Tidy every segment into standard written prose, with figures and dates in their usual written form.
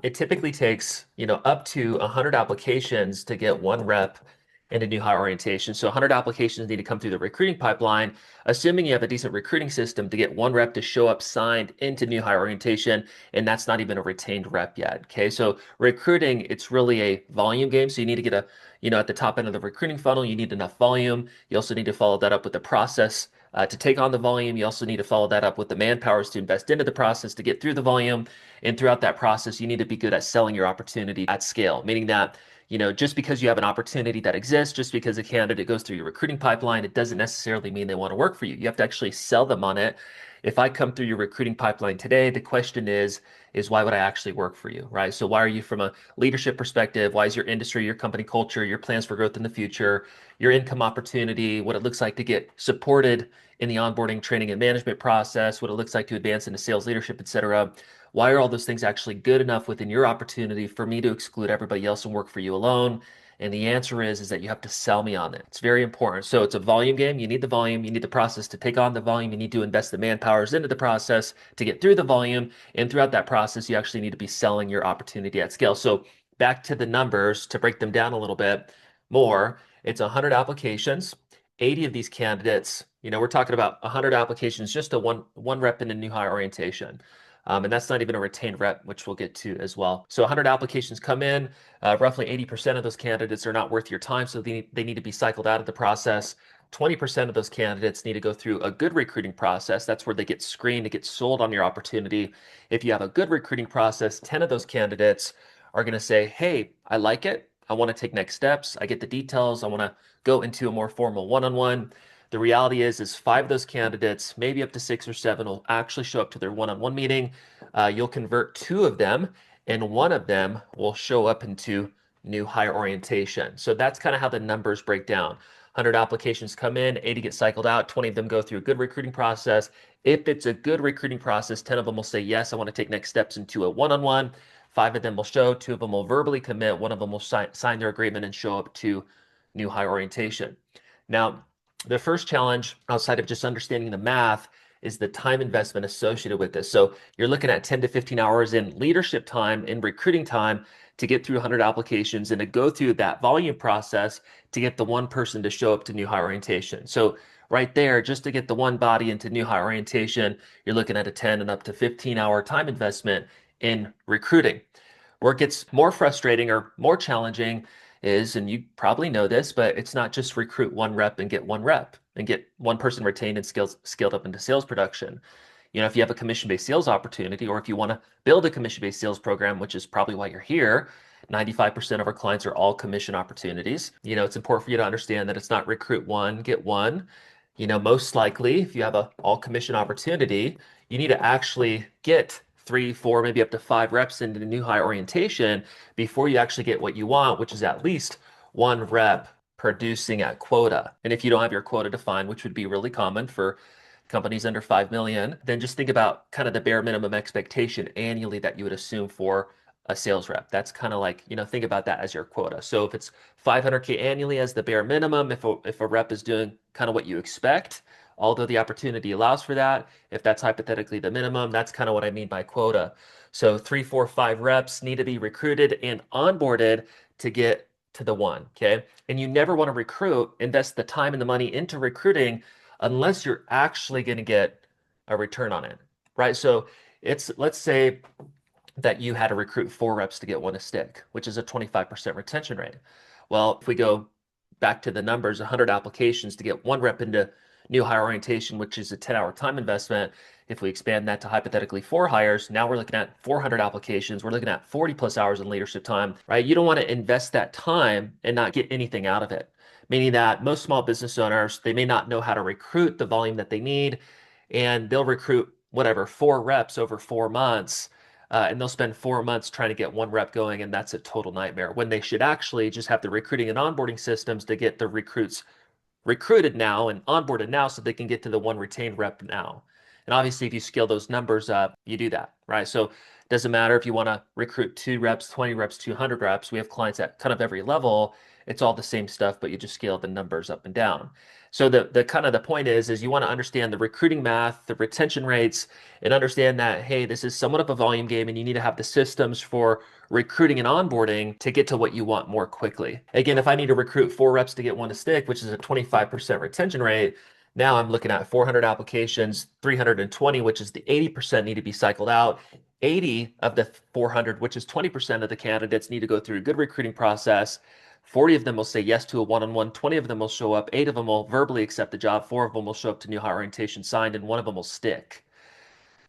It typically takes, up to 100 applications to get one rep in a new hire orientation. So 100 applications need to come through the recruiting pipeline, assuming you have a decent recruiting system to get one rep to show up signed into new hire orientation, and that's not even a retained rep yet. Okay, so recruiting, it's really a volume game. So you need to get at the top end of the recruiting funnel, you need enough volume. You also need to follow that up with the process. To take on the volume, you also need to follow that up with the manpowers to invest into the process to get through the volume. And throughout that process, you need to be good at selling your opportunity at scale, meaning that, just because you have an opportunity that exists, just because a candidate goes through your recruiting pipeline, it doesn't necessarily mean they want to work for you. You have to actually sell them on it. If I come through your recruiting pipeline today, the question is why would I actually work for you, right? So why are you from a leadership perspective? Why is your industry, your company culture, your plans for growth in the future, your income opportunity, what it looks like to get supported in the onboarding, training, and management process, what it looks like to advance into sales leadership, et cetera. Why are all those things actually good enough within your opportunity for me to exclude everybody else and work for you alone? And the answer is that you have to sell me on it. It's very important. So it's a volume game. You need the volume. You need the process to take on the volume. You need to invest the manpowers into the process to get through the volume. And throughout that process, you actually need to be selling your opportunity at scale. So back to the numbers to break them down a little bit more, it's 100 applications. 80 of these candidates, we're talking about 100 applications, just a one rep in a new hire orientation. And that's not even a retained rep, which we'll get to as well. So 100 applications come in. Roughly 80% of those candidates are not worth your time, so they need to be cycled out of the process. 20% of those candidates need to go through a good recruiting process. That's where they get screened to get sold on your opportunity. If you have a good recruiting process, 10 of those candidates are going to say, hey, I like it. I want to take next steps. I get the details. I want to go into a more formal one-on-one. The reality is five of those candidates, maybe up to six or seven, will actually show up to their one-on-one meeting. You'll convert two of them, and one of them will show up into new hire orientation. So that's kind of how the numbers break down. 100 applications come in, 80 get cycled out, 20 of them go through a good recruiting process. If it's a good recruiting process, 10 of them will say, yes, I want to take next steps into a one-on-one. Five of them will show, two of them will verbally commit, one of them will sign their agreement and show up to new hire orientation. Now, the first challenge outside of just understanding the math is the time investment associated with this. So you're looking at 10 to 15 hours in leadership time, in recruiting time to get through 100 applications and to go through that volume process to get the one person to show up to new hire orientation. So right there, just to get the one body into new hire orientation, you're looking at a 10 and up to 15-hour time investment in recruiting. Where it gets more frustrating or more challenging is, and you probably know this, but it's not just recruit one rep and get one person retained and scaled up into sales production. If you have a commission-based sales opportunity, or if you want to build a commission-based sales program, which is probably why you're here, 95% of our clients are all commission opportunities. It's important for you to understand that it's not recruit one, get one. Most likely, if you have a all commission opportunity, you need to actually get three, four, maybe up to five reps into the new hire orientation before you actually get what you want, which is at least one rep producing at quota. And if you don't have your quota defined, which would be really common for companies under 5 million, then just think about kind of the bare minimum expectation annually that you would assume for a sales rep. That's kind of like, think about that as your quota. So if it's 500K annually as the bare minimum, if a rep is doing kind of what you expect, although the opportunity allows for that, if that's hypothetically the minimum, that's kind of what I mean by quota. So three, four, five reps need to be recruited and onboarded to get to the one. Okay. And you never want to invest the time and the money into recruiting unless you're actually going to get a return on it. Right. So let's say that you had to recruit four reps to get one to stick, which is a 25% retention rate. Well, if we go back to the numbers, 100 applications to get one rep into new hire orientation, which is a 10-hour time investment. If we expand that to hypothetically four hires, now we're looking at 400 applications. We're looking at 40 plus hours in leadership time, right? You don't want to invest that time and not get anything out of it. Meaning that most small business owners, they may not know how to recruit the volume that they need, and they'll recruit whatever, four reps over 4 months. And they'll spend 4 months trying to get one rep going, and that's a total nightmare when they should actually just have the recruiting and onboarding systems to get the recruits recruited now and onboarded now so they can get to the one retained rep now. And obviously, if you scale those numbers up, you do that, right? So Doesn't matter if you want to recruit 2 reps, 20 reps, 200 reps. We have clients at kind of every level. It's all the same stuff, but you just scale the numbers up and down. So the kind of the point is you want to understand the recruiting math, the retention rates, and understand that, hey, this is somewhat of a volume game and you need to have the systems for recruiting and onboarding to get to what you want more quickly. Again, if I need to recruit 4 reps to get one to stick, which is a 25% retention rate, now I'm looking at 400 applications, 320, which is the 80% need to be cycled out. 80 of the 400, which is 20% of the candidates, need to go through a good recruiting process. 40 of them will say yes to a one-on-one, 20 of them will show up, 8 of them will verbally accept the job, 4 of them will show up to new hire orientation signed, and 1 of them will stick.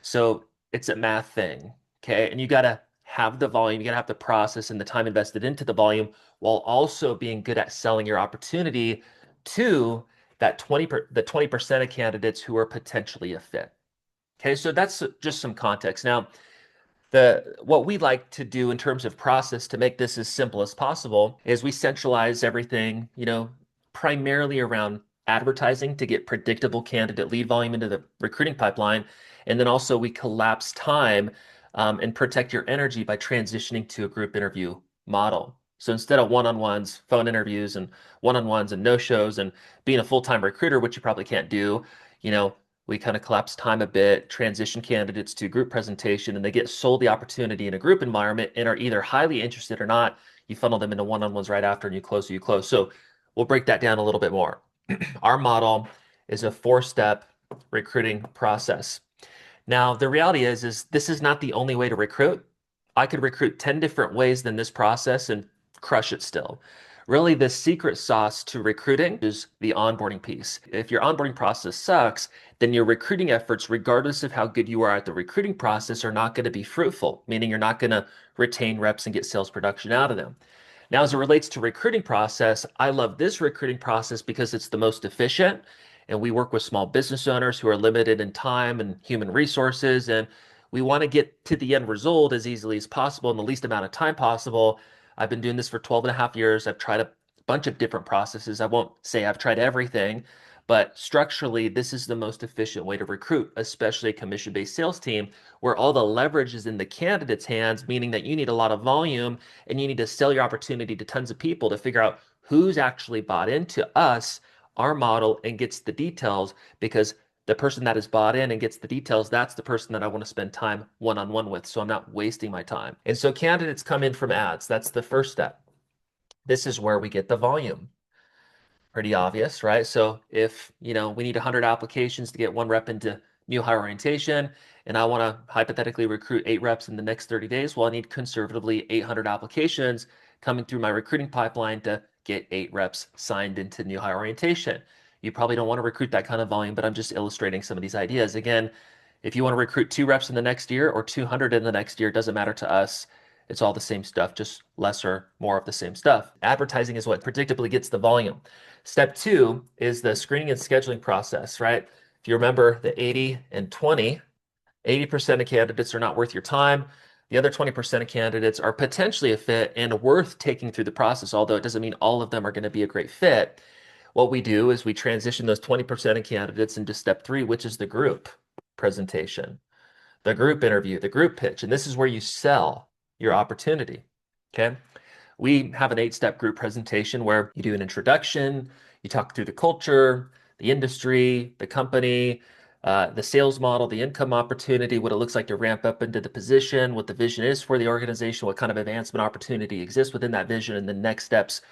So it's a math thing, okay? And you got to have the volume, you got to have the process and the time invested into the volume while also being good at selling your opportunity to that 20% of candidates who are potentially a fit. Okay, so that's just some context. Now, what we like to do in terms of process to make this as simple as possible is we centralize everything, primarily around advertising to get predictable candidate lead volume into the recruiting pipeline. And then also we collapse time and protect your energy by transitioning to a group interview model. So instead of one-on-ones, phone interviews and one-on-ones and no-shows and being a full-time recruiter, which you probably can't do, we kind of collapse time a bit, transition candidates to group presentation, and they get sold the opportunity in a group environment and are either highly interested or not. You funnel them into one-on-ones right after and you close. So we'll break that down a little bit more. Our model is a 4-step recruiting process. Now, the reality is this is not the only way to recruit. I could recruit 10 different ways than this process and crush it still. Really, the secret sauce to recruiting is the onboarding piece. If your onboarding process sucks, then your recruiting efforts, regardless of how good you are at the recruiting process, are not going to be fruitful, meaning you're not going to retain reps and get sales production out of them. Now, as it relates to recruiting process, I love this recruiting process because it's the most efficient. And we work with small business owners who are limited in time and human resources. And we want to get to the end result as easily as possible in the least amount of time possible. I've been doing this for 12 and a half years. I've tried a bunch of different processes. I won't say I've tried everything, but structurally, this is the most efficient way to recruit, especially a commission-based sales team where all the leverage is in the candidate's hands, meaning that you need a lot of volume and you need to sell your opportunity to tons of people to figure out who's actually bought into us, our model, and gets the details, because the person that is bought in and gets the details, that's the person that I want to spend time one-on-one with, so I'm not wasting my time. And so candidates come in from ads. That's the first step. This is where we get the volume. Pretty obvious, right? So if, we need 100 applications to get 1 rep into new hire orientation, and I want to hypothetically recruit 8 reps in the next 30 days, well, I need conservatively 800 applications coming through my recruiting pipeline to get 8 reps signed into new hire orientation. You probably don't want to recruit that kind of volume, but I'm just illustrating some of these ideas. Again, if you want to recruit 2 reps in the next year or 200 in the next year, it doesn't matter to us. It's all the same stuff, just lesser, more of the same stuff. Advertising is what predictably gets the volume. Step 2 is the screening and scheduling process, right? If you remember the 80 and 20, 80% of candidates are not worth your time. The other 20% of candidates are potentially a fit and worth taking through the process, although it doesn't mean all of them are going to be a great fit. What we do is we transition those 20% of candidates into step 3, which is the group presentation, the group interview, the group pitch. And this is where you sell your opportunity, okay? We have an 8-step group presentation where you do an introduction, you talk through the culture, the industry, the company, the sales model, the income opportunity, what it looks like to ramp up into the position, what the vision is for the organization, what kind of advancement opportunity exists within that vision, and the next steps,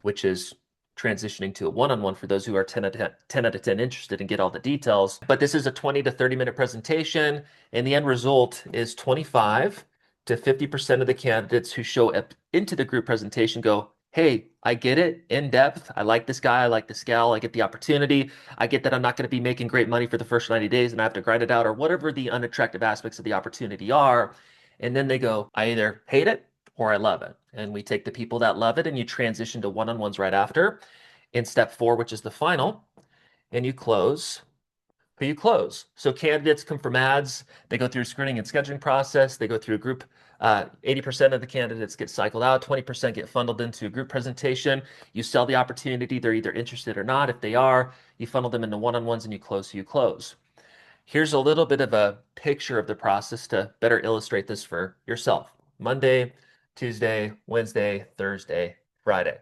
which is transitioning to a one-on-one for those who are 10 out of 10 interested and get all the details. But this is a 20 to 30-minute presentation, and the end result is 25 to 50% of the candidates who show up into the group presentation go, hey, I get it in depth. I like this guy. I like this gal. I get the opportunity. I get that I'm not going to be making great money for the first 90 days and I have to grind it out, or whatever the unattractive aspects of the opportunity are. And then they go, I either hate it or I love it. And we take the people that love it and you transition to one-on-ones right after in step 4, which is the final, and you close who you close. So candidates come from ads, they go through screening and scheduling process, they go through a group, 80% of the candidates get cycled out, 20% get funneled into a group presentation. You sell the opportunity, they're either interested or not. If they are, you funnel them into one-on-ones and you close who you close. Here's a little bit of a picture of the process to better illustrate this for yourself. Monday, Tuesday, Wednesday, Thursday, Friday.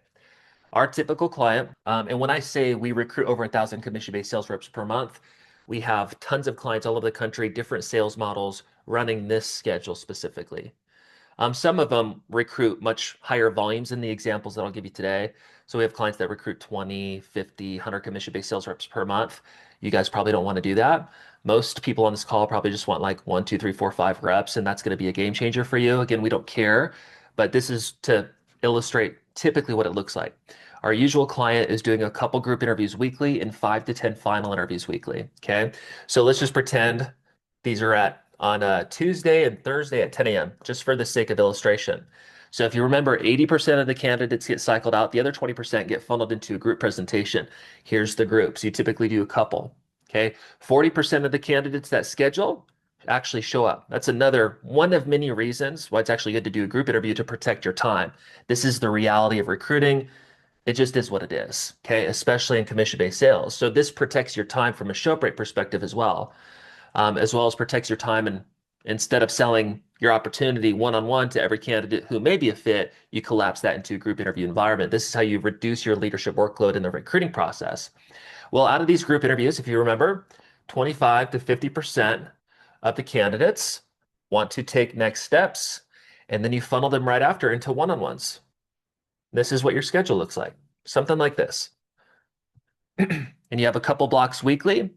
Our typical client, and when I say we recruit over 1,000 commission-based sales reps per month, we have tons of clients all over the country, different sales models running this schedule specifically. Some of them recruit much higher volumes than the examples that I'll give you today. So we have clients that recruit 20, 50, 100 commission-based sales reps per month. You guys probably don't want to do that. Most people on this call probably just want like 1, 2, 3, 4, 5 reps, and that's going to be a game changer for you. Again, we don't care, but this is to illustrate typically what it looks like. Our usual client is doing a couple group interviews weekly and 5 to 10 final interviews weekly. Okay. So let's just pretend these are on a Tuesday and Thursday at 10 a.m., just for the sake of illustration. So if you remember, 80% of the candidates get cycled out, the other 20% get funneled into a group presentation. Here's the groups. You typically do a couple. Okay. 40% of the candidates that schedule actually show up. That's another one of many reasons why it's actually good to do a group interview to protect your time. This is the reality of recruiting. It just is what it is. Okay. Especially in commission-based sales. So this protects your time from a show up rate perspective as well as protects your time. And instead of selling your opportunity one-on-one to every candidate who may be a fit, you collapse that into a group interview environment. This is how you reduce your leadership workload in the recruiting process. Well, out of these group interviews, if you remember, 25 to 50% of the candidates want to take next steps, and then you funnel them right after into one-on-ones. This is what your schedule looks like, something like this. And you have a couple blocks weekly.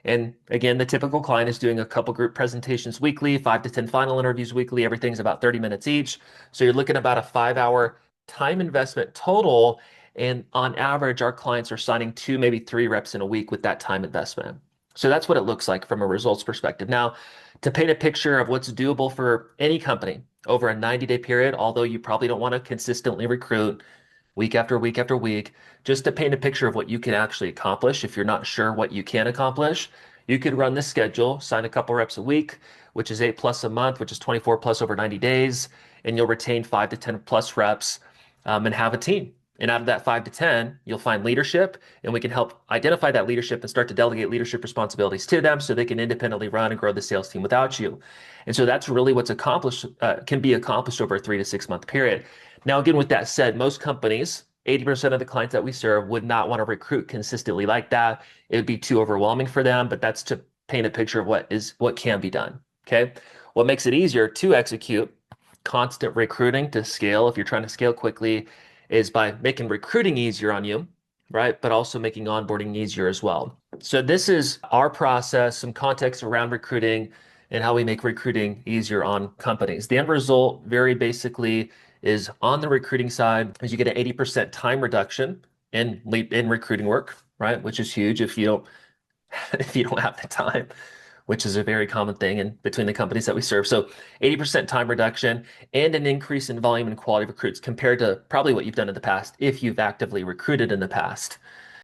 And again, the typical client is doing a couple group presentations weekly, 5 to 10 final interviews weekly. Everything's about 30 minutes each. So you're looking at about a 5-hour time investment total. And on average, our clients are signing 2, maybe 3 reps in a week with that time investment. So that's what it looks like from a results perspective. Now, to paint a picture of what's doable for any company over a 90-day period, although you probably don't want to consistently recruit week after week after week, just to paint a picture of what you can actually accomplish. If you're not sure what you can accomplish, you could run this schedule, sign a couple reps a week, which is 8 plus a month, which is 24 plus over 90 days, and you'll retain 5 to 10 plus reps and have a team. And out of that 5 to 10, you'll find leadership, and we can help identify that leadership and start to delegate leadership responsibilities to them so they can independently run and grow the sales team without you. And so that's really what's accomplished, can be accomplished over a 3 to 6 month period. Now, again, with that said, most companies, 80% of the clients that we serve would not want to recruit consistently like that. It would be too overwhelming for them, but that's to paint a picture of what can be done. Okay. What makes it easier to execute constant recruiting to scale, if you're trying to scale quickly, is by making recruiting easier on you, right? But also making onboarding easier as well. So this is our process, some context around recruiting and how we make recruiting easier on companies. The end result, very basically, is on the recruiting side, is you get an 80% time reduction in recruiting work, right? Which is huge if you don't if you don't have the time, which is a very common thing in between the companies that we serve. So 80% time reduction and an increase in volume and quality of recruits compared to probably what you've done in the past if you've actively recruited in the past.